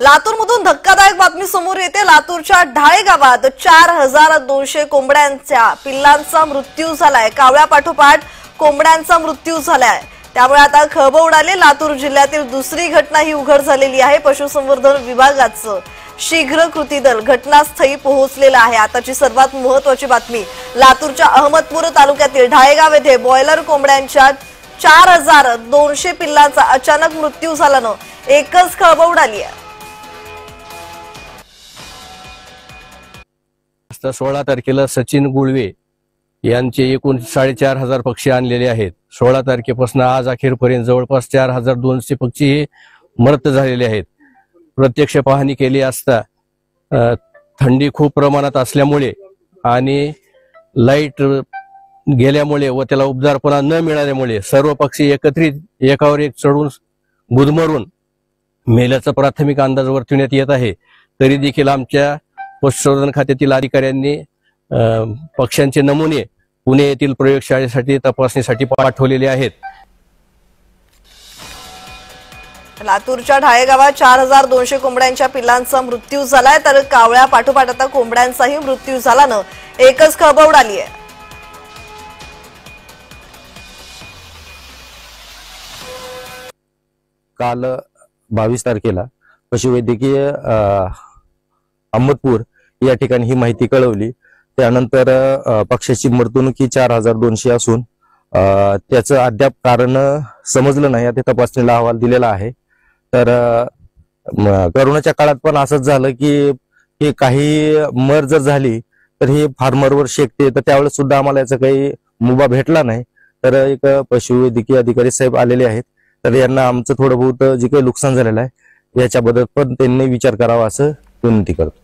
लातूरमधून धक्कादायक बातमी समोर येते। लातूरच्या ढाळे गावात 4200 कोंबड्यांच्या पिल्लांचा मृत्यू झालाय। कावळ्या पाठोपाठ कोंबड्यांचा मृत्यू झालाय, त्यामुळे आता खळबळ उडाली। लातूर जिल्ह्यातील दुसरी घटना ही उघड झालेली आहे। पशुसंवर्धन विभागाचं शीघ्र कृती दल घटनास्थळी पोहोचलेलं आहे। आताची सर्वात महत्त्वाची बातमी, लातूरच्या अहमदपूर तालुक्यातील ढाळेगाव येथे बॉयलर कोंबड्यांच्या 4200 पिल्लांचा अचानक मृत्यू झाल्यानं एकच खळबळ उडाली आहे। 16 तारखेला सचिन गुळवे यांचे एकूण 4500 पक्षी आणलेले आहेत। 16 तारखेपासून आज अखेरपर्यंत जवळपास 4200 पक्षी हे मृत झालेले आहेत। प्रत्यक्ष पाहणी केली असता थंडी खूप प्रमाणात असल्यामुळे आणि लाईट गेल्यामुळे व त्याला उबदारपणा न मिळाल्यामुळे सर्व पक्षी एकत्रित एकावर एक चढून गुदमरून मेल्याचा प्राथमिक अंदाज वर्तविण्यात येत आहे। तरी देखील आमच्या पशुसंवर्धन खात्यातील अधिकाऱ्यांनी पक्ष्यांचे नमुने पुणे येथील प्रयोगशाळेसाठी तपासणीसाठी पाठवलेले आहेत। लातूरच्या ढाळे गावात 4200 कोंबड्यांच्या पिल्लांचा मृत्यू झालाय, तर कावळ्या पाठोपाठ आता कोंबड्यांचाही मृत्यू झाल्यानं एकच खळबळ उडाली आहे। काल 22 तारखेला पशुवैद्यकीय अहमदपूर या ठिकाणी ही माहिती कळवली। त्यानंतर पक्ष्याची मृत्यूमुखी 4200 असून त्याचं अद्याप कारण समजलं नाही। आता तपासणीला अहवाल दिलेला आहे। तर कोरोनाच्या काळात पण असंच झालं की काही मर जर झाली तर हे फार्मरवर शेकते, तर त्यावेळेस सुद्धा आम्हाला याचा काही मुभा भेटला नाही। तर एक पशुवैद्यकीय अधिकारी साहेब आलेले आहेत, तर यांना आमचं थोडं बहुत जे काही नुकसान झालेलं आहे याच्याबद्दल पण त्यांनी विचार करावा असं विनंती करतो।